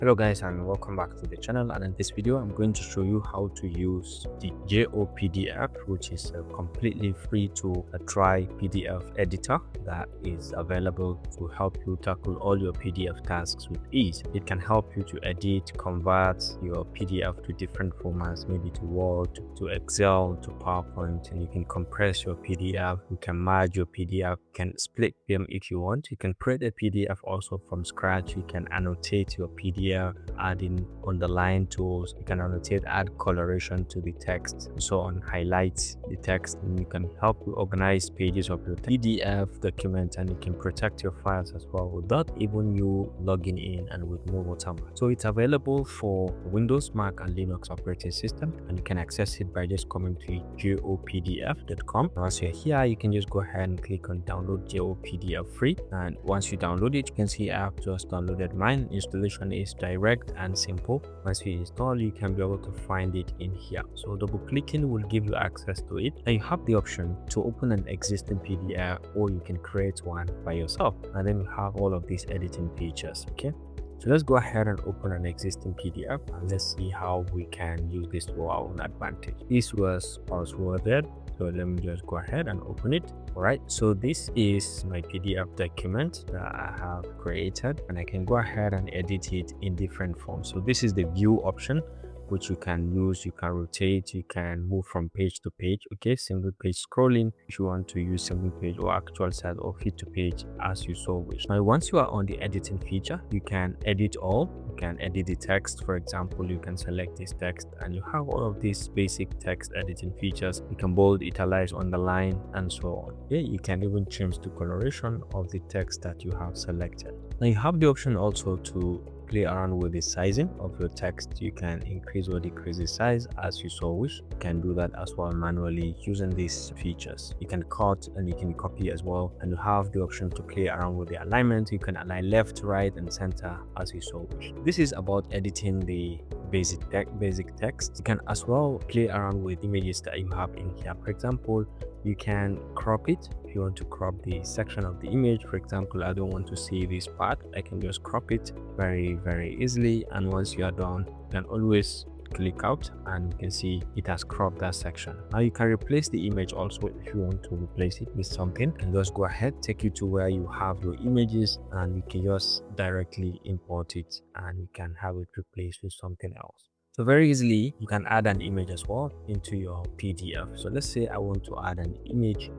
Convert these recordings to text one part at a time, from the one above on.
Hello guys, and welcome back to the channel. And in this video I'm going to show you how to use the JOPDF, which is a completely free to try PDF editor that is available to help you tackle all your PDF tasks with ease. It can help you to edit, convert your PDF to different formats, maybe to Word, to Excel, to PowerPoint, and you can compress your PDF, you can merge your PDF, you can split them if you want. You can create a PDF also from scratch. You can annotate your PDF, adding underline tools. You can annotate, add coloration to the text, and so on, highlight the text, and you can help you organize pages of your PDF document, and you can protect your files as well without even you logging in and with no watermark. So it's available for Windows, Mac, and Linux operating system, and you can access it by just coming to jopdf.com. Once you're here, you can just go ahead and click on download JOPDF free, and once you download it, you can see I have just downloaded mine. Installation is direct and simple. Once you install, you can be able to find it in here. So double clicking will give you access to it, and you have the option to open an existing PDF, or you can create one by yourself, and then you have all of these editing features. Okay, so let's go ahead and open an existing PDF, and let's see how we can use this to our own advantage. This was passworded, so let me just go ahead and open it. All right, so this is my PDF document that I have created, and I can go ahead and edit it in different forms. So this is the view option, which you can use. You can rotate, you can move from page to page. Okay, single page scrolling if you want to use single page, or actual size, or fit to page as you so wish. Now once you are on the editing feature, you can edit all. You can edit the text. For example, you can select this text, and you have all of these basic text editing features. You can bold, italize, underline, and so on. Okay, you can even change the coloration of the text that you have selected. Now you have the option also to play around with the sizing of your text. You can increase or decrease the size as you so wish. You can do that as well manually using these features. You can cut and you can copy as well, and you have the option to play around with the alignment. You can align left, right, and center as you so wish. This is about editing the basic text. You can as well play around with images that you have in here. For example, you can crop it. If you want to crop the section of the image, for example, I don't want to see this part, I can just crop it very easily, and once you are done, you can always click out and you can see it has cropped that section. Now you can replace the image also. If you want to replace it with something, and just go ahead, take you to where you have your images, and you can just directly import it, and you can have it replaced with something else. So very easily you can add an image as well into your PDF. So let's say I want to add an image.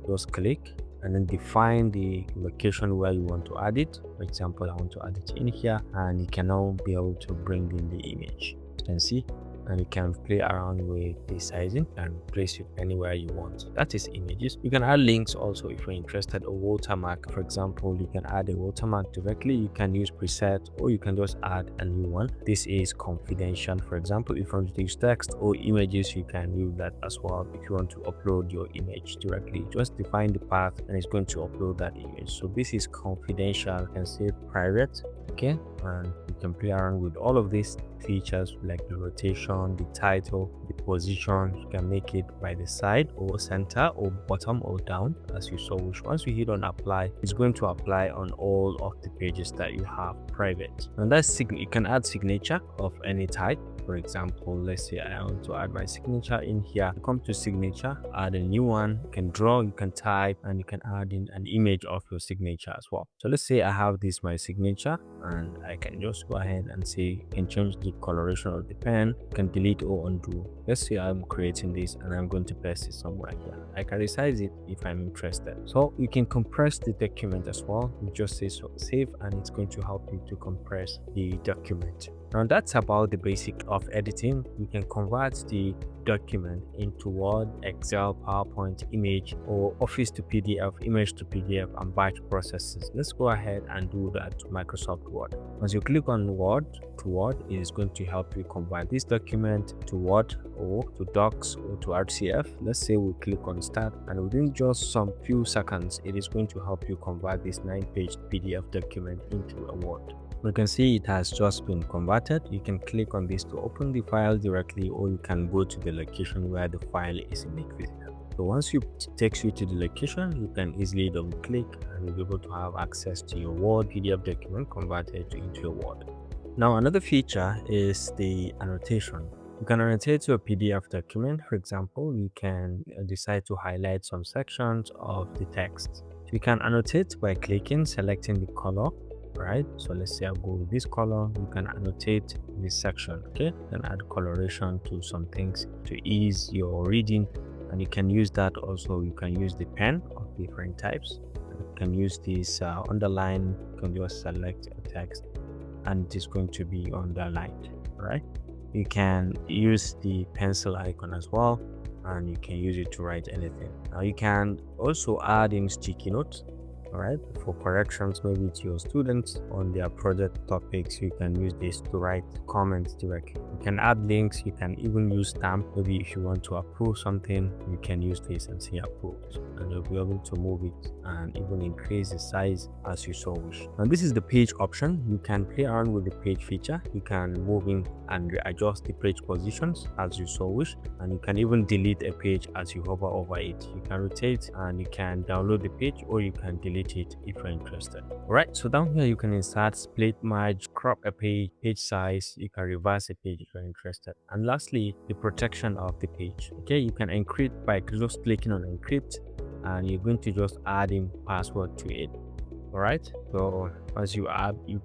Just click and then define the location where you want to add it. For example, I want to add it in here, and you can now be able to bring in the image. You can see, and you can play around with the sizing and place it anywhere you want. That is images. You can add links also if you're interested, or watermark. For example, you can add a watermark directly. You can use preset, or you can just add a new one. This is confidential. For example, if you want to use text or images, you can use that as well. If you want to upload your image directly, just define the path and it's going to upload that image. So this is confidential. You can say private. Okay, and you can play around with all of these features like the rotation, the title, the position. You can make it by the side or center or bottom or down as you so wish. Once you hit on apply, it's going to apply on all of the pages that you have private. And that's you can add signature of any type. For example, let's say I want to add my signature in here. Come to signature, add a new one. You can draw, you can type, and you can add in an image of your signature as well. So let's say I have this my signature, and I can just go ahead and say you can change the coloration of the pen. You can delete or undo. Let's say I'm creating this and I'm going to paste it somewhere here. I can resize it if I'm interested. So you can compress the document as well. You just say so save, and it's going to help you to compress the document. Now that's about the basic of editing. You can convert the document into Word, Excel, PowerPoint, image, or Office to PDF, image to PDF, and batch processes. Let's go ahead and do that to Microsoft Word. Once you click on Word to Word, it is going to help you convert this document to Word or to Docs or to RCF. Let's say we click on Start, and within just some few seconds, it is going to help you convert this 9-page PDF document into a Word. You can see it has just been converted. You can click on this to open the file directly, or you can go to the location where the file is in visible. So once it takes you to the location, you can easily double click and you'll be able to have access to your Word PDF document converted into a Word. Now, another feature is the annotation. You can annotate your PDF document. For example, you can decide to highlight some sections of the text. So you can annotate by clicking, selecting the color, right? So let's say I'll go with this color. You can annotate this section, okay? Then add coloration to some things to ease your reading. And you can use that also. You can use the pen of different types. You can use this underline. You can just select a text and it is going to be underlined, right? You can use the pencil icon as well, and you can use it to write anything. Now you can also add in sticky notes, all right, for corrections, maybe to your students on their project topics. You can use this to write comments directly. You can add links. You can even use stamp. Maybe if you want to approve something, you can use this and say approved, and you'll be able to move it and even increase the size as you so wish. Now this is the page option. You can play around with the page feature. You can move in and adjust the page positions as you so wish, and you can even delete a page as you hover over it. You can rotate and you can download the page, or you can delete it if you're interested. All right, so down here you can insert, split, merge, crop a page size. You can reverse a page if you're interested. And lastly, the protection of the page. Okay, you can encrypt by just clicking on encrypt, and you're going to just add in password to it. All right, so as you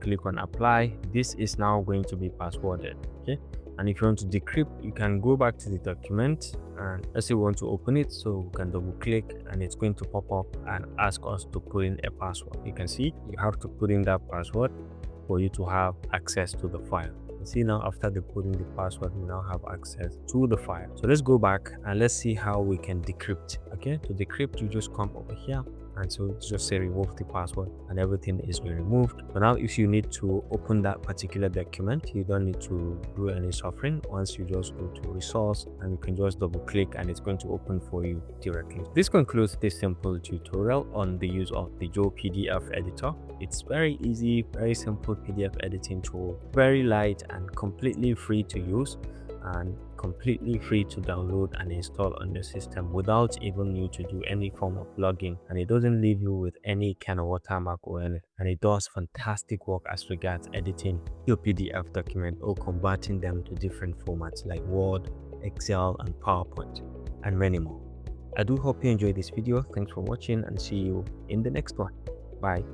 click on apply, this is now going to be passworded. Okay, and if you want to decrypt, you can go back to the document, and let's say we want to open it, so we can double click and it's going to pop up and ask us to put in a password. You can see you have to put in that password for you to have access to the file. You see now, after the putting the password, we now have access to the file. So let's go back and let's see how we can decrypt. Okay, to decrypt, you just come over here, and so just say remove the password, and everything is being removed. So now if you need to open that particular document, you don't need to do any suffering. Once you just go to resource, and you can just double click and it's going to open for you directly. This concludes this simple tutorial on the use of the JOPDF editor. It's very easy, very simple PDF editing tool, very light and completely free to use, and completely free to download and install on your system without even you to do any form of logging, and it doesn't leave you with any kind of watermark or anything, and it does fantastic work as regards editing your PDF document or converting them to different formats like Word, Excel and PowerPoint and many more. I do hope you enjoyed this video. Thanks for watching and see you in the next one. Bye.